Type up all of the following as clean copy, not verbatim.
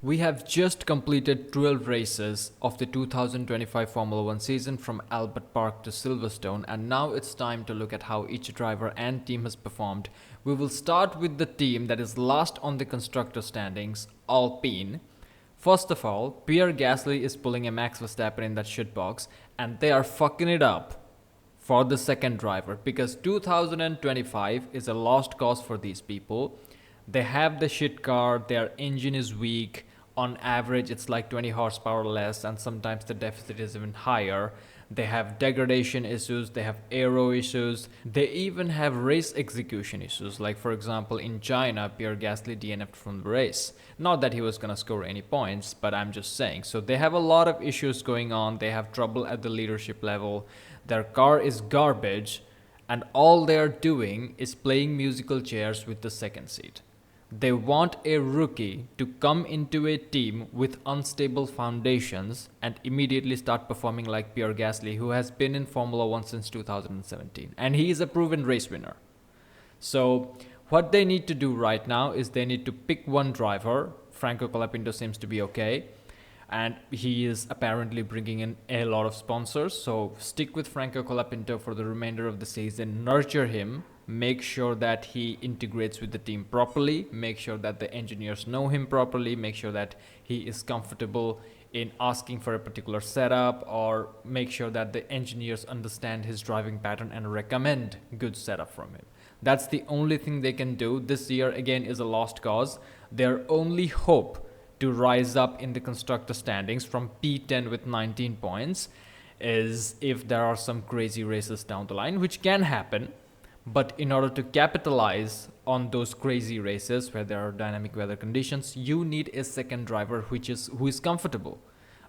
We have just completed 12 races of the 2025 Formula One season from Albert Park to Silverstone, and now it's time to look at how each driver and team has performed. We will start with the team that is last on the constructor standings, Alpine. First of all, Pierre Gasly is pulling a Max Verstappen in that shitbox, and they are fucking it up for the second driver because 2025 is a lost cause for these people. They have the shit car, their engine is weak. On average, it's like 20 horsepower less, and sometimes the deficit is even higher. They have degradation issues, they have aero issues, they even have race execution issues. Like, for example, in China, Pierre Gasly DNF'd from the race. Not that he was gonna score any points, but I'm just saying. So, they have a lot of issues going on, they have trouble at the leadership level, their car is garbage, and all they're doing is playing musical chairs with the second seat. They want a rookie to come into a team with unstable foundations and immediately start performing like Pierre Gasly, who has been in Formula One since 2017. And he is a proven race winner. So, what they need to do right now is they need to pick one driver. Franco Colapinto seems to be okay. And he is apparently bringing in a lot of sponsors. So, stick with Franco Colapinto for the remainder of the season. Nurture him. Make sure that he integrates with the team properly, make sure that the engineers know him properly, make sure that he is comfortable in asking for a particular setup, or make sure that the engineers understand his driving pattern and recommend good setup from him. That's the only thing they can do. This year again is a lost cause. Their only hope to rise up in the constructor standings from P10 with 19 points is if there are some crazy races down the line, which can happen. But in order to capitalize on those crazy races where there are dynamic weather conditions, you need a second driver who is comfortable.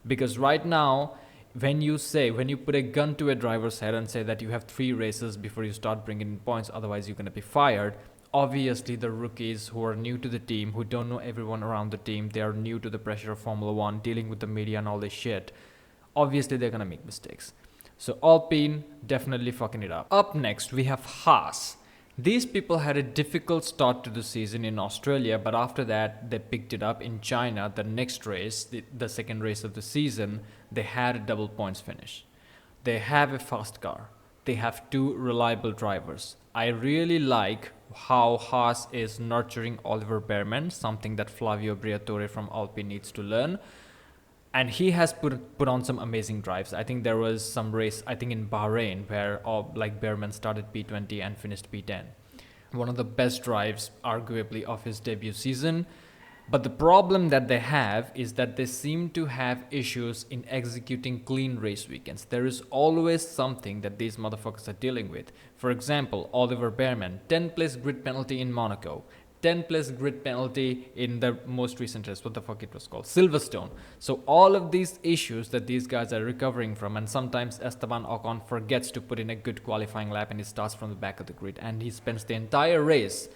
Because right now, when you put a gun to a driver's head and say that you have 3 races before you start bringing in points, otherwise you're going to be fired, obviously the rookies who are new to the team, who don't know everyone around the team, they are new to the pressure of Formula One, dealing with the media and all this shit, obviously they're going to make mistakes. So Alpine definitely fucking it up. Up next, we have Haas. These people had a difficult start to the season in Australia, but after that, they picked it up in China. The next race, the second race of the season, they had a double points finish. They have a fast car. They have 2 reliable drivers. I really like how Haas is nurturing Oliver Bearman, something that Flavio Briatore from Alpine needs to learn. And he has put on some amazing drives. I think there was some race, I think in Bahrain, where Bearman started P20 and finished P10. One of the best drives, arguably, of his debut season. But the problem that they have is that they seem to have issues in executing clean race weekends. There is always something that these motherfuckers are dealing with. For example, Oliver Bearman, 10-place grid penalty in Monaco. 10-place grid penalty in the most recent race, what the fuck it was called, Silverstone. So all of these issues that these guys are recovering from, and sometimes Esteban Ocon forgets to put in a good qualifying lap and he starts from the back of the grid, and he spends the entire race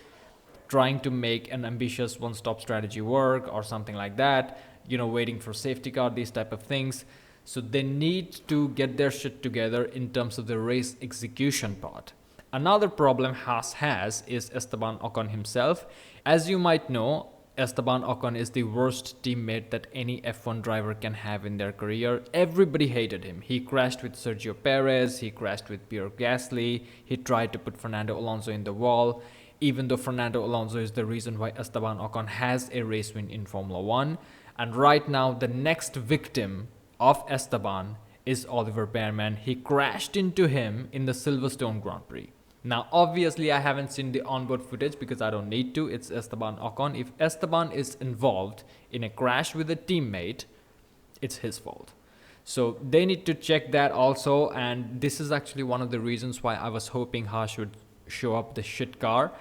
trying to make an ambitious one-stop strategy work or something like that, waiting for safety car, these type of things. So they need to get their shit together in terms of the race execution part. Another problem Haas has is Esteban Ocon himself. As you might know, Esteban Ocon is the worst teammate that any F1 driver can have in their career. Everybody hated him. He crashed with Sergio Perez, he crashed with Pierre Gasly, he tried to put Fernando Alonso in the wall, even though Fernando Alonso is the reason why Esteban Ocon has a race win in Formula One. And right now, the next victim of Esteban is Oliver Bearman. He crashed into him in the Silverstone Grand Prix. Now, obviously, I haven't seen the onboard footage because I don't need to. It's Esteban Ocon. If Esteban is involved in a crash with a teammate, it's his fault. So they need to check that also. And this is actually one of the reasons why I was hoping Haas would show up the shit car,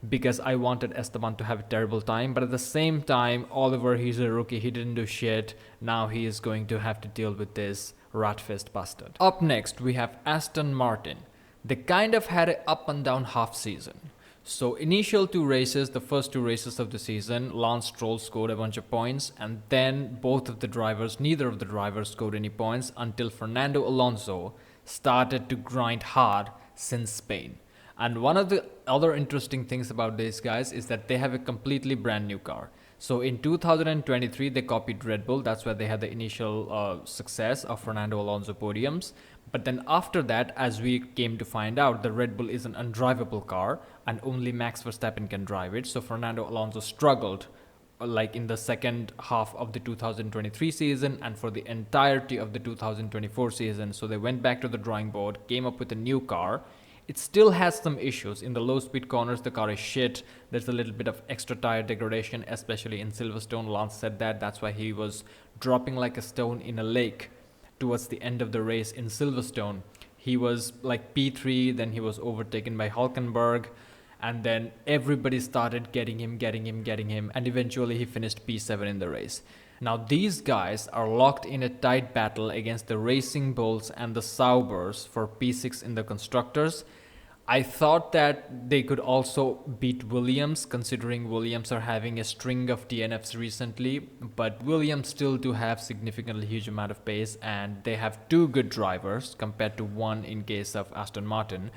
because I wanted Esteban to have a terrible time. But at the same time, Oliver, he's a rookie. He didn't do shit. Now he is going to have to deal with this rat-faced bastard. Up next, we have Aston Martin. They kind of had an up and down half season. So initial 2 races, the first 2 races of the season, Lance Stroll scored a bunch of points, and then neither of the drivers scored any points until Fernando Alonso started to grind hard since Spain. And one of the other interesting things about these guys is that they have a completely brand new car. So in 2023, they copied Red Bull. That's where they had the initial success of Fernando Alonso podiums. But then after that, as we came to find out, the Red Bull is an undrivable car and only Max Verstappen can drive it. So Fernando Alonso struggled like in the second half of the 2023 season and for the entirety of the 2024 season. So they went back to the drawing board, came up with a new car. It still has some issues. In the low speed corners, the car is shit. There's a little bit of extra tire degradation, especially in Silverstone. Lance said that. That's why he was dropping like a stone in a lake towards the end of the race in Silverstone. He was like P3, then he was overtaken by Hulkenberg, and then everybody started getting him, and eventually he finished P7 in the race. Now these guys are locked in a tight battle against the Racing Bulls and the Saubers for P6 in the Constructors. I thought that they could also beat Williams, considering Williams are having a string of DNFs recently, but Williams still do have significantly huge amount of pace, and they have two good drivers compared to one in case of Aston Martin.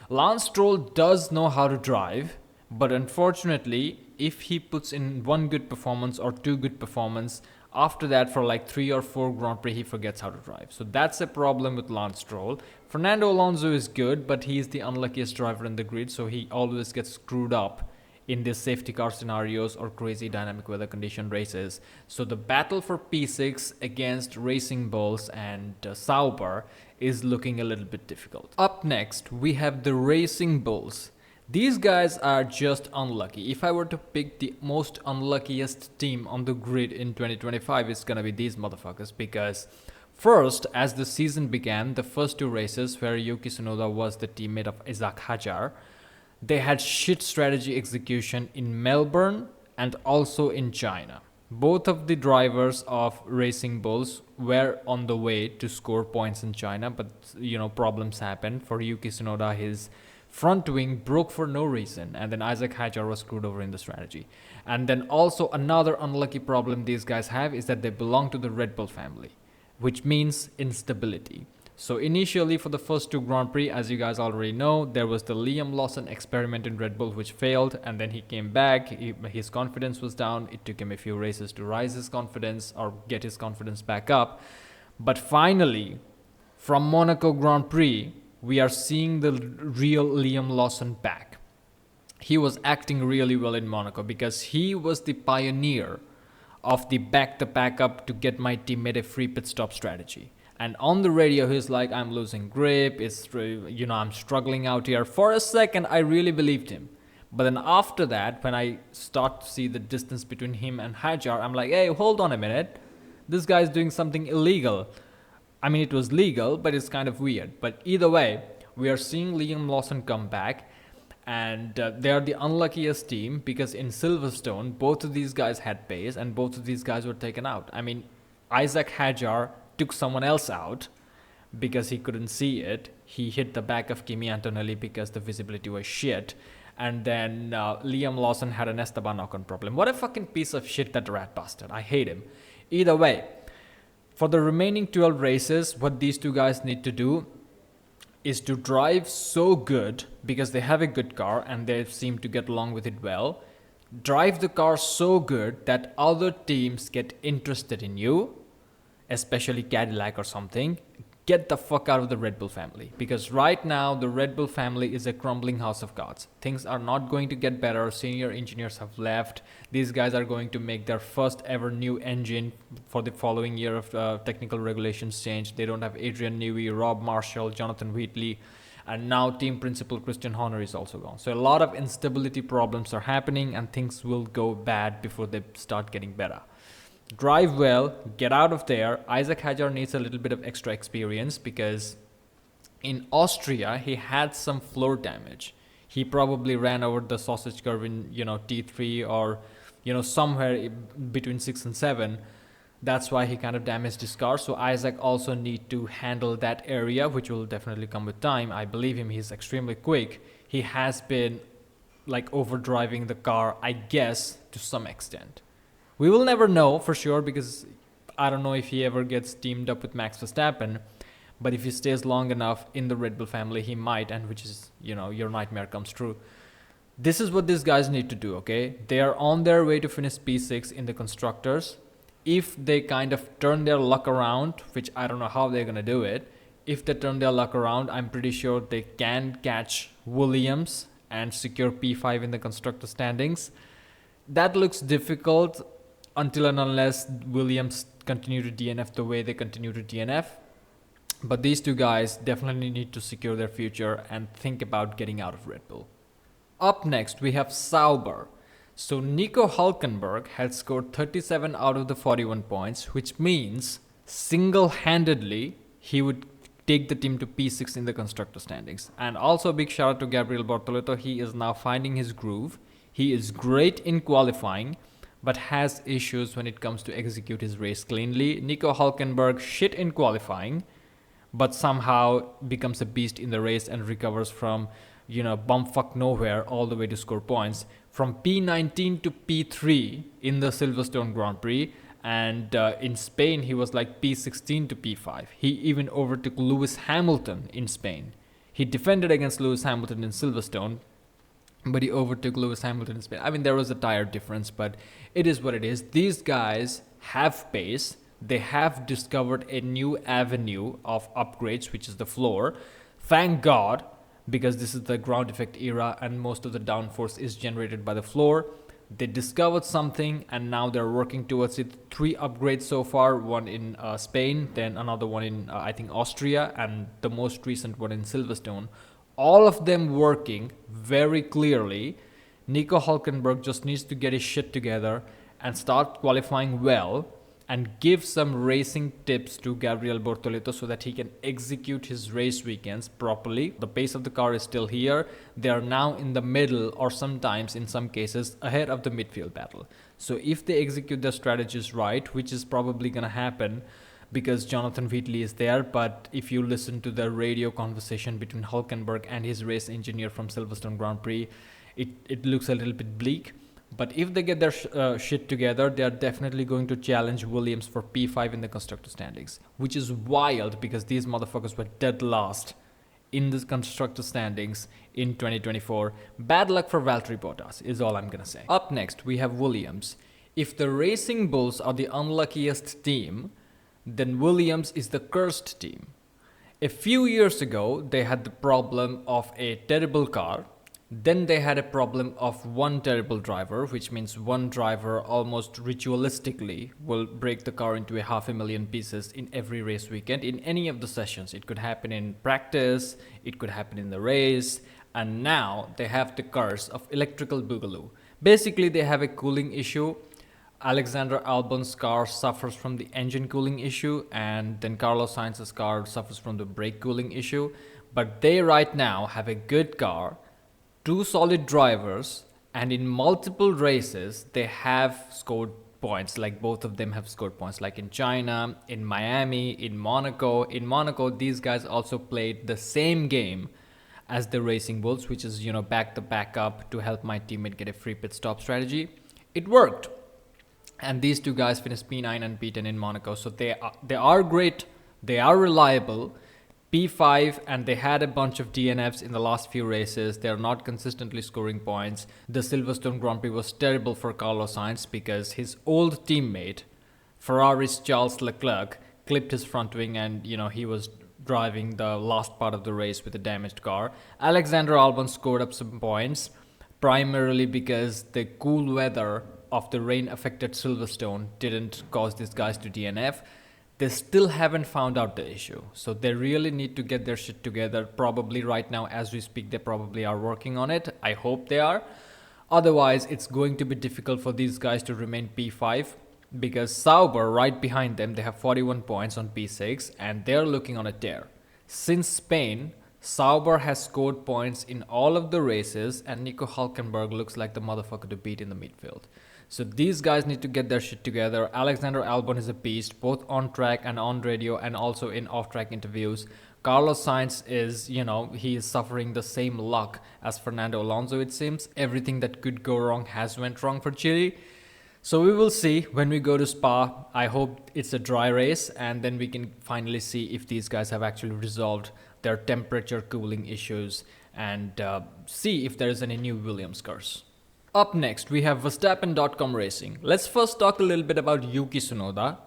Lance Stroll does know how to drive, but unfortunately, if he puts in one good performance or two good performance, after that for like 3 or 4 Grand Prix, he forgets how to drive. So that's a problem with Lance Stroll. Fernando Alonso is good, but he's the unluckiest driver in the grid, so he always gets screwed up in these safety car scenarios or crazy dynamic weather condition races. So the battle for P6 against Racing Bulls and Sauber is looking a little bit difficult. Up next, we have the Racing Bulls. These guys are just unlucky. If I were to pick the most unluckiest team on the grid in 2025, it's gonna be these motherfuckers, because first, as the season began, the first 2 races where Yuki Tsunoda was the teammate of Isaac Hadjar, they had shit strategy execution in Melbourne and also in China. Both of the drivers of Racing Bulls were on the way to score points in China, but problems happened. For Yuki Tsunoda, his front wing broke for no reason, and then Isaac Hadjar was screwed over in the strategy. And then also another unlucky problem these guys have is that they belong to the Red Bull family, which means instability. So initially for the first 2 Grand Prix, as you guys already know, there was the Liam Lawson experiment in Red Bull which failed, and then he came back, his confidence was down. It took him a few races to rise his confidence or get his confidence back up. But finally, from Monaco Grand Prix, we are seeing the real Liam Lawson back. He was acting really well in Monaco because he was the pioneer of the back the pack up to get my teammate a free pit stop strategy. And on the radio, he's like, I'm losing grip. I'm struggling out here. For a second, I really believed him. But then after that, when I start to see the distance between him and Hadjar, I'm like, hey, hold on a minute. This guy's doing something illegal. I mean, it was legal, but it's kind of weird. But either way, we are seeing Liam Lawson come back. And they are the unluckiest team because in Silverstone, both of these guys had pace and both of these guys were taken out. I mean, Isaac Hadjar took someone else out because he couldn't see it. He hit the back of Kimi Antonelli because the visibility was shit. And then Liam Lawson had an Esteban Ocon problem. What a fucking piece of shit, that rat bastard. I hate him. Either way, for the remaining 12 races, what these two guys need to do is to drive so good, because they have a good car and they seem to get along with it well. Drive the car so good that other teams get interested in you, especially Cadillac or something. Get the fuck out of the Red Bull family, because right now the Red Bull family is a crumbling house of cards. Things are not going to get better. Senior engineers have left. These guys are going to make their first ever new engine for the following year of technical regulations change. They don't have Adrian Newey, Rob Marshall, Jonathan Wheatley, and now team principal Christian Horner is also gone. So a lot of instability problems are happening and things will go bad before they start getting better. Drive well, get out of there. Isaac Hadjar needs a little bit of extra experience because in Austria, he had some floor damage. He probably ran over the sausage curve in, T3 or, somewhere between 6 and 7. That's why he kind of damaged his car. So Isaac also need to handle that area, which will definitely come with time. I believe him. He's extremely quick. He has been like overdriving the car, I guess, to some extent. We will never know for sure because I don't know if he ever gets teamed up with Max Verstappen. But if he stays long enough in the Red Bull family, he might, and which is, your nightmare comes true. This is what these guys need to do, okay? They are on their way to finish P6 in the constructors. If they kind of turn their luck around, which I don't know how they're going to do it, if they turn their luck around, I'm pretty sure they can catch Williams and secure P5 in the constructor standings. That looks difficult until and unless Williams continue to DNF the way they continue to DNF. But these two guys definitely need to secure their future and think about getting out of Red Bull. Up next, we have Sauber. So Nico Hülkenberg had scored 37 out of the 41 points, which means single-handedly he would take the team to P6 in the constructor standings. And also a big shout out to Gabriel Bortoleto. He is now finding his groove. He is great in qualifying, but has issues when it comes to execute his race cleanly. Nico Hülkenberg shit in qualifying, but somehow becomes a beast in the race and recovers from, bumfuck nowhere all the way to score points. From P19 to P3 in the Silverstone Grand Prix, and in Spain he was like P16 to P5. He even overtook Lewis Hamilton in Spain. He defended against Lewis Hamilton in Silverstone, but he overtook Lewis Hamilton in Spain. I mean, there was a tire difference, but it is what it is. These guys have pace. They have discovered a new avenue of upgrades, which is the floor. Thank God, because this is the ground effect era and most of the downforce is generated by the floor. They discovered something and now they're working towards it. 3 upgrades so far, one in Spain, then another one in, I think, Austria, and the most recent one in Silverstone. All of them working very clearly. Nico Hülkenberg just needs to get his shit together and start qualifying well and give some racing tips to Gabriel Bortoleto so that he can execute his race weekends properly. The pace of the car is still here. They are now in the middle, or sometimes in some cases ahead of the midfield battle. So if they execute their strategies right, which is probably going to happen because Jonathan Wheatley is there, but if you listen to the radio conversation between Hülkenberg and his race engineer from Silverstone Grand Prix, it looks a little bit bleak. But if they get their shit together, they are definitely going to challenge Williams for P5 in the constructor standings, which is wild because these motherfuckers were dead last in the constructor standings in 2024. Bad luck for Valtteri Bottas is all I'm gonna say. Up next, we have Williams. If the Racing Bulls are the unluckiest team, then Williams is the cursed team. A few years ago, they had the problem of a terrible car. Then they had a problem of one terrible driver, which means one driver almost ritualistically will break the car into 500,000 pieces in every race weekend in any of the sessions. It could happen in practice, it could happen in the race, and now they have the curse of electrical boogaloo. Basically, they have a cooling issue. Alexander Albon's car suffers from the engine cooling issue, and then Carlos Sainz's car suffers from the brake cooling issue. But they right now have a good car, 2 solid drivers, and in multiple races they have scored points. Like both of them have scored points, like in China, in Miami, in Monaco. In Monaco, these guys also played the same game as the Racing Bulls, which is, back the back up to help my teammate get a free pit stop strategy. It worked. And these 2 guys finished P9 and P10 in Monaco. So they are great. They are reliable. P5, and they had a bunch of DNFs in the last few races. They're not consistently scoring points. The Silverstone Grand Prix was terrible for Carlos Sainz because his old teammate, Ferrari's Charles Leclerc, clipped his front wing and, he was driving the last part of the race with a damaged car. Alexander Albon scored up some points, primarily because the cool weather of the rain-affected Silverstone didn't cause these guys to DNF. They still haven't found out the issue. So they really need to get their shit together. Probably right now as we speak, they probably are working on it. I hope they are. Otherwise, it's going to be difficult for these guys to remain P5 because Sauber right behind them, they have 41 points on P6 and they're looking on a tear. Since Spain, Sauber has scored points in all of the races and Nico Hülkenberg looks like the motherfucker to beat in the midfield. So these guys need to get their shit together. Alexander Albon is a beast, both on track and on radio and also in off-track interviews. Carlos Sainz is, he is suffering the same luck as Fernando Alonso, it seems. Everything that could go wrong has went wrong for Chile. So we will see when we go to Spa. I hope it's a dry race and then we can finally see if these guys have actually resolved their temperature cooling issues and see if there is any new Williams curse. Up next, we have Verstappen.com Racing. Let's first talk a little bit about Yuki Tsunoda.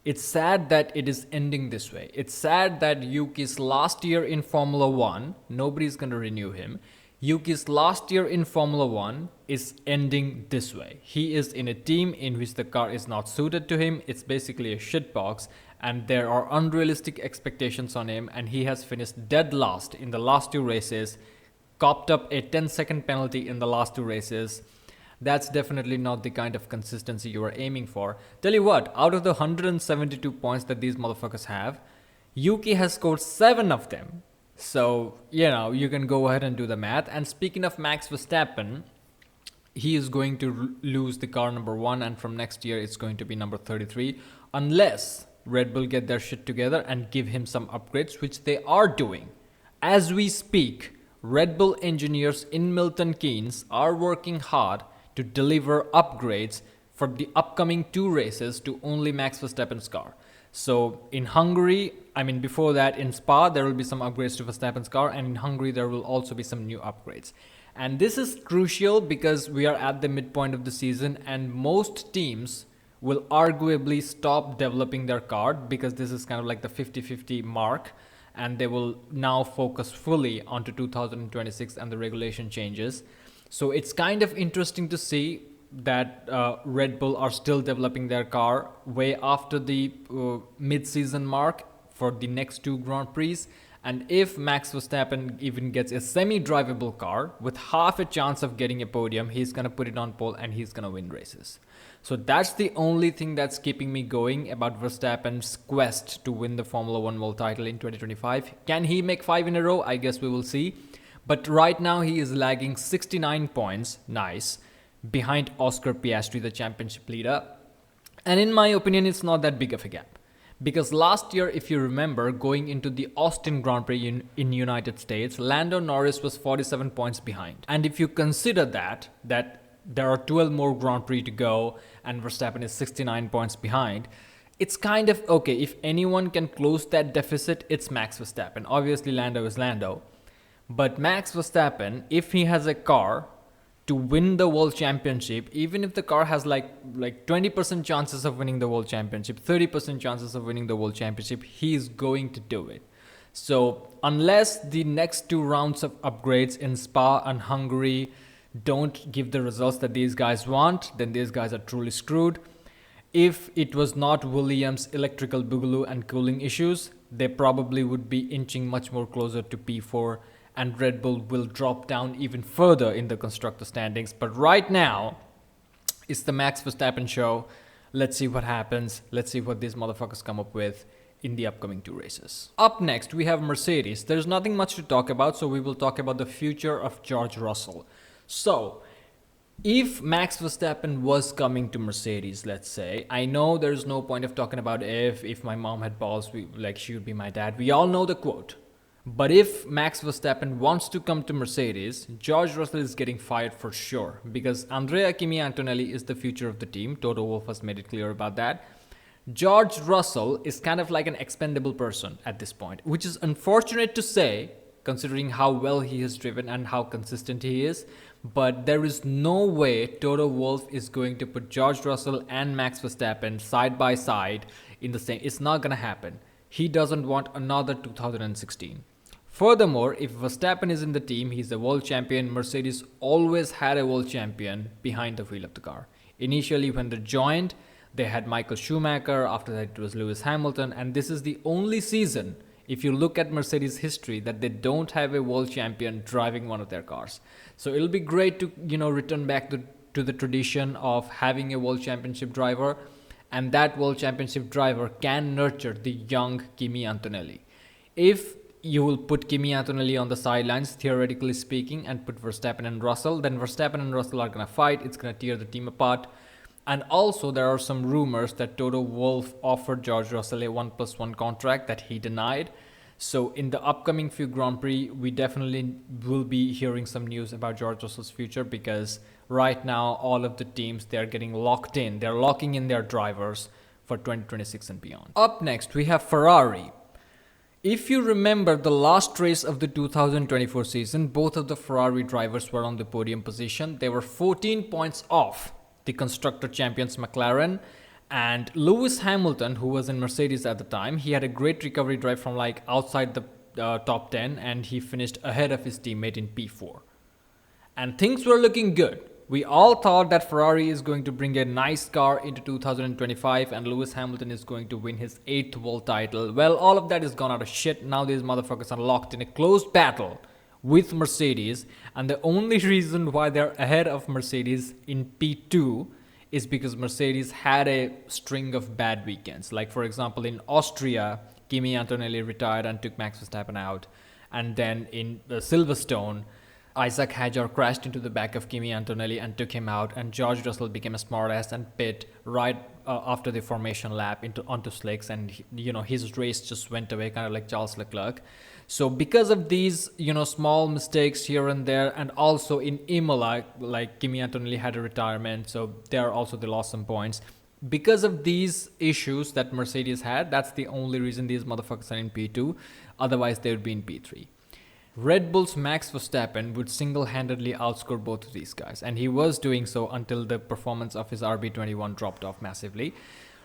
It's sad that it is ending this way. It's sad that Yuki's last year in Formula 1, nobody's going to renew him. Yuki's last year in Formula 1 is ending this way. He is in a team in which the car is not suited to him. It's basically a shitbox, and there are unrealistic expectations on him, and he has finished dead last in the last two races, copped up a 10-second penalty in the last two races. That's definitely not the kind of consistency you are aiming for. Tell you what, out of the 172 points that these motherfuckers have, Yuki has scored 7 of them. So, you can go ahead and do the math. And speaking of Max Verstappen, he is going to lose the car number 1, and from next year it's going to be number 33, unless Red Bull get their shit together and give him some upgrades, which they are doing. As we speak, Red Bull engineers in Milton Keynes are working hard to deliver upgrades for the upcoming 2 races to only Max Verstappen's car. So in Hungary, before that in Spa, there will be some upgrades to Verstappen's car, and in Hungary there will also be some new upgrades. And this is crucial because we are at the midpoint of the season, and most teams will arguably stop developing their car because this is kind of like the 50-50 mark, and they will now focus fully onto 2026 and the regulation changes. So it's kind of interesting to see that Red Bull are still developing their car way after the mid-season mark for the next 2 Grand Prix. And if Max Verstappen even gets a semi-drivable car with half a chance of getting a podium, he's going to put it on pole and he's going to win races. So that's the only thing that's keeping me going about Verstappen's quest to win the Formula 1 World title in 2025. Can he make 5 in a row? I guess we will see. But right now he is lagging 69 points, nice, behind Oscar Piastri, the championship leader. And in my opinion, it's not that big of a gap. Because last year, if you remember, going into the Austin Grand Prix in United States, Lando Norris was 47 points behind. And if you consider that there are 12 more Grand Prix to go and Verstappen is 69 points behind, it's kind of okay. If anyone can close that deficit, it's Max Verstappen. Obviously, Lando is Lando. But Max Verstappen, if he has a car to win the World Championship, even if the car has like 20% chances of winning the World Championship, 30% chances of winning the World Championship, he is going to do it. So unless the next 2 rounds of upgrades in Spa and Hungary don't give the results that these guys want, then these guys are truly screwed. If it was not Williams' electrical boogaloo and cooling issues, they probably would be inching much more closer to P4, and Red Bull will drop down even further in the constructor standings. But right now, it's the Max Verstappen show. Let's see what happens. Let's see what these motherfuckers come up with in the upcoming 2 races. Up next, we have Mercedes. There's nothing much to talk about, so we will talk about the future of George Russell. So, if Max Verstappen was coming to Mercedes, let's say, I know there's no point of talking about if my mom had balls, she would be my dad. We all know the quote. But if Max Verstappen wants to come to Mercedes, George Russell is getting fired for sure, because Andrea Kimi Antonelli is the future of the team. Toto Wolff has made it clear about that. George Russell is kind of like an expendable person at this point, which is unfortunate to say, considering how well he has driven and how consistent he is. But there is no way Toto Wolff is going to put George Russell and Max Verstappen side by side in the same. It's not going to happen. He doesn't want another 2016. Furthermore, if Verstappen is in the team, he's a world champion. Mercedes always had a world champion behind the wheel of the car. Initially, when they joined, they had Michael Schumacher. After that, it was Lewis Hamilton. And this is the only season, if you look at Mercedes history, that they don't have a world champion driving one of their cars. So it'll be great to, return back to the tradition of having a world championship driver. And that world championship driver can nurture the young Kimi Antonelli. If you will put Kimi Antonelli on the sidelines, theoretically speaking, and put Verstappen and Russell, then Verstappen and Russell are going to fight. It's going to tear the team apart. And also, there are some rumors that Toto Wolff offered George Russell a 1+1 contract that he denied. So in the upcoming few Grand Prix, we definitely will be hearing some news about George Russell's future, because right now, all of the teams, they're getting locked in. They're locking in their drivers for 2026 and beyond. Up next, we have Ferrari. If you remember the last race of the 2024 season, both of the Ferrari drivers were on the podium position. They were 14 points off the constructor champions McLaren, and Lewis Hamilton, who was in Mercedes at the time, he had a great recovery drive from like outside the top 10, and he finished ahead of his teammate in P4. And things were looking good. We all thought that Ferrari is going to bring a nice car into 2025 and Lewis Hamilton is going to win his 8th world title. Well, all of that is gone out of shit. Now these motherfuckers are locked in a close battle with Mercedes, and the only reason why they're ahead of Mercedes in P2 is because Mercedes had a string of bad weekends. Like, for example, in Austria, Kimi Antonelli retired and took Max Verstappen out. And then in Silverstone, Isaac Hadjar crashed into the back of Kimi Antonelli and took him out, and George Russell became a smartass and pit right after the formation lap onto slicks, and his race just went away, kind of like Charles Leclerc. So because of these small mistakes here and there, and also in Imola, like Kimi Antonelli had a retirement, so there also they lost some points. Because of these issues that Mercedes had, that's the only reason these motherfuckers are in P2. Otherwise they would be in P3. Red Bull's Max Verstappen would single-handedly outscore both of these guys, and he was doing so until the performance of his RB21 dropped off massively.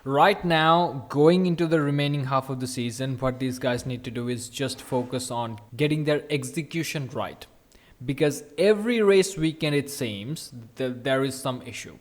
Right now, going into the remaining half of the season, what these guys need to do is just focus on getting their execution right. Because every race weekend, it seems, there is some issue.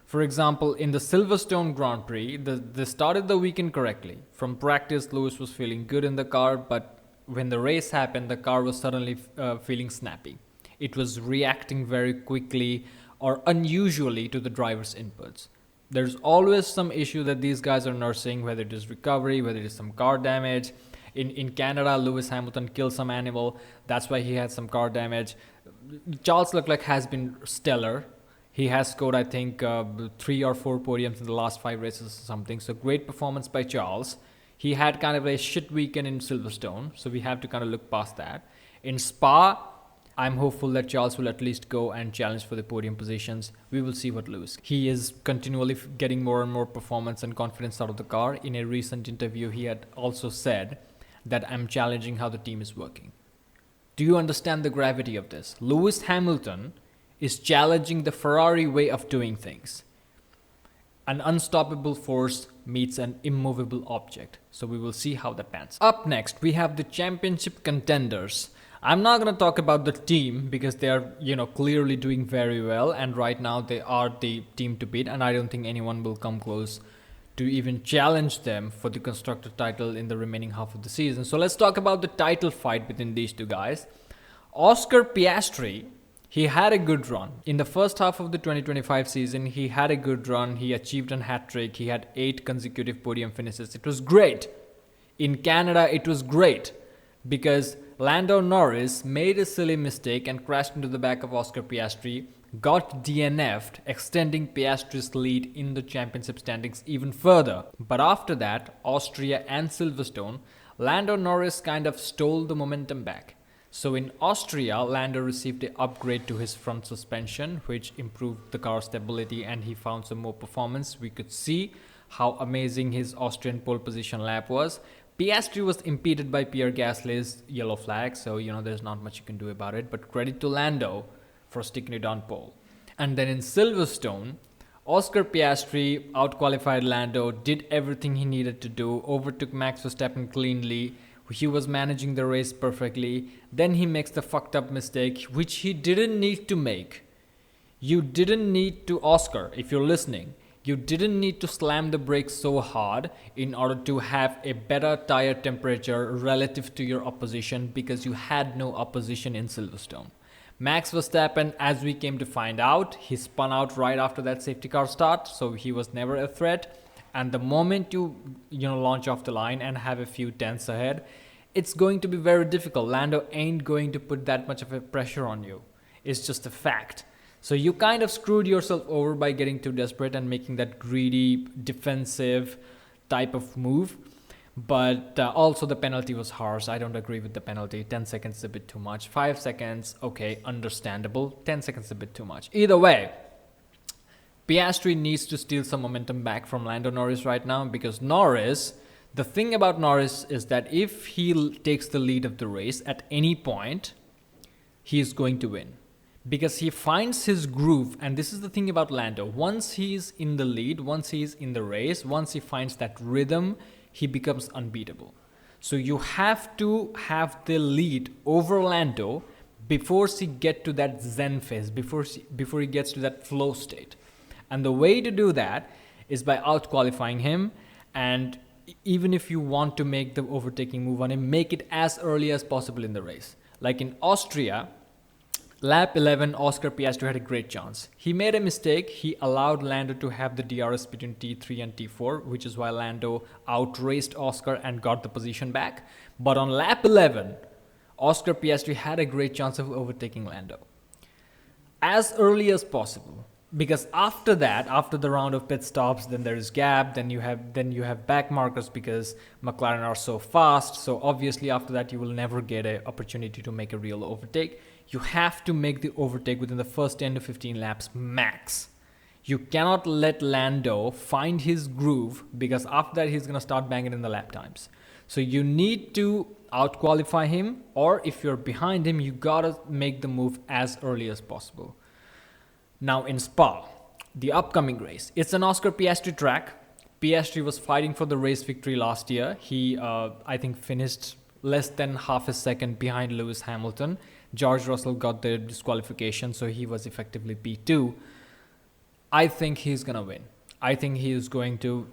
For example, in the Silverstone Grand Prix, they started the weekend correctly. From practice, Lewis was feeling good in the car, but when the race happened, the car was suddenly feeling snappy. It was reacting very quickly or unusually to the driver's inputs. There's always some issue that these guys are nursing, whether it is recovery, whether it is some car damage. In Canada, Lewis Hamilton killed some animal. That's why he had some car damage. Charles Leclerc has been stellar. He has scored, I think, 3 or 4 podiums in the last 5 races or something. So great performance by Charles. He had kind of a shit weekend in Silverstone, so we have to kind of look past that. In Spa, I'm hopeful that Charles will at least go and challenge for the podium positions. We will see what Lewis. He is continually getting more and more performance and confidence out of the car. In a recent interview, he had also said that I'm challenging how the team is working. Do you understand the gravity of this? Lewis Hamilton is challenging the Ferrari way of doing things. An unstoppable force meets an immovable object. So we will see how that pans. Up next, we have the championship contenders. I'm not going to talk about the team because they are, clearly doing very well. And right now they are the team to beat. And I don't think anyone will come close to even challenge them for the constructor title in the remaining half of the season. So let's talk about the title fight between these two guys. Oscar Piastri, he had a good run. In the first half of the 2025 season, he had a good run. He achieved a hat-trick. He had 8 consecutive podium finishes. It was great. In Canada, it was great because Lando Norris made a silly mistake and crashed into the back of Oscar Piastri, got DNF'd, extending Piastri's lead in the championship standings even further. But after that, Austria and Silverstone, Lando Norris kind of stole the momentum back. So in Austria, Lando received an upgrade to his front suspension, which improved the car stability and he found some more performance. We could see how amazing his Austrian pole position lap was. Piastri was impeded by Pierre Gasly's yellow flag, so there's not much you can do about it. But credit to Lando for sticking it on pole. And then in Silverstone, Oscar Piastri outqualified Lando, did everything he needed to do, overtook Max Verstappen cleanly. He was managing the race perfectly. Then he makes the fucked up mistake, which he didn't need to make. You didn't need to, Oscar, if you're listening, you didn't need to slam the brakes so hard in order to have a better tire temperature relative to your opposition because you had no opposition in Silverstone. Max Verstappen, as we came to find out, he spun out right after that safety car start, so he was never a threat. And the moment you launch off the line and have a few tenths ahead, it's going to be very difficult. Lando ain't going to put that much of a pressure on you. It's just a fact. So you kind of screwed yourself over by getting too desperate and making that greedy, defensive type of move. But also the penalty was harsh. I don't agree with the penalty. 10 seconds is a bit too much. 5 seconds, okay, understandable. 10 seconds is a bit too much. Either way, Piastri needs to steal some momentum back from Lando Norris right now because Norris, The thing about Norris is that if he takes the lead of the race at any point, he is going to win. Because he finds his groove, and this is the thing about Lando. Once he's in the lead, once he's in the race, once he finds that rhythm, he becomes unbeatable. So you have to have the lead over Lando before he gets to that zen phase, before he gets to that flow state. And the way to do that is by out-qualifying him, and even if you want to make the overtaking move on him, make it as early as possible in the race. Like in Austria, lap 11, Oscar Piastri had a great chance. He made a mistake. He allowed Lando to have the DRS between T3 and T4, which is why Lando outraced Oscar and got the position back. But on lap 11, Oscar Piastri had a great chance of overtaking Lando as early as possible. Because after that, after the round of pit stops, then there is gap, then you have back markers because McLaren are so fast. So obviously after that, you will never get an opportunity to make a real overtake. You have to make the overtake within the first 10 to 15 laps max. You cannot let Lando find his groove, because after that he's going to start banging in the lap times. So you need to out-qualify him, or if you're behind him, you gotta make the move as early as possible. Now in Spa, the upcoming race, it's an Oscar Piastri track. Piastri was fighting for the race victory last year. He, I think, finished less than half a second behind Lewis Hamilton. George Russell got the disqualification, so he was effectively P2. I think he's gonna win. I think he is going to,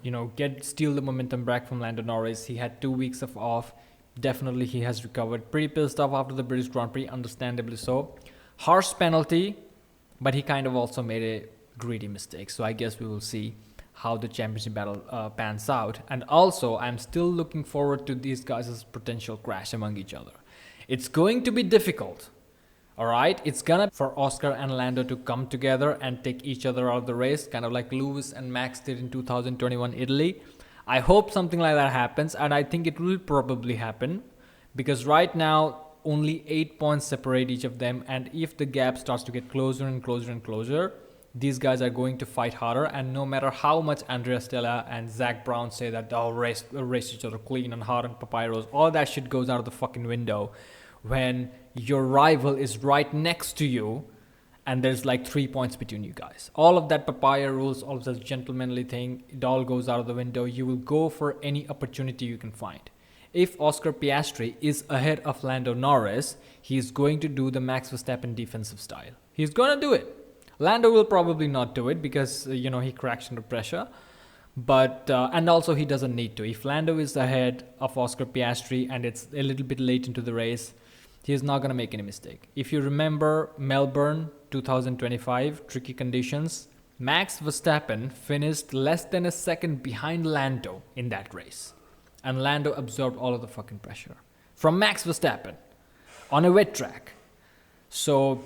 steal the momentum back from Lando Norris. He had 2 weeks of off. Definitely he has recovered. Pretty pissed off after the British Grand Prix, understandably so. Harsh penalty, but he kind of also made a greedy mistake. So I guess we will see how the championship battle pans out. And also, I'm still looking forward to these guys' potential crash among each other. It's going to be difficult. All right, it's gonna for Oscar and Lando to come together and take each other out of the race, kind of like Lewis and Max did in 2021 Italy. I hope something like that happens, and I think it will probably happen, because right now only 8 points separate each of them, and if the gap starts to get closer and closer and closer, these guys are going to fight harder. And no matter how much Andrea Stella and Zach Brown say that they'll race each other clean and hard and papyrus, all that shit goes out of the fucking window when your rival is right next to you and there's like 3 points between you guys. All of that papaya rules, all of that gentlemanly thing, it all goes out of the window. You will go for any opportunity you can find. If Oscar Piastri is ahead of Lando Norris, he's going to do the Max Verstappen defensive style. He's going to do it. Lando will probably not do it because, he cracks under pressure. But, and also he doesn't need to. If Lando is ahead of Oscar Piastri and it's a little bit late into the race, he's not going to make any mistake. If you remember Melbourne 2025, tricky conditions, Max Verstappen finished less than a second behind Lando in that race. And Lando absorbed all of the fucking pressure from Max Verstappen on a wet track. So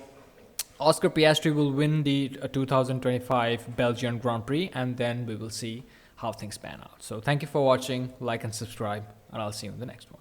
Oscar Piastri will win the 2025 Belgian Grand Prix, and then we will see how things pan out. So thank you for watching, like and subscribe, and I'll see you in the next one.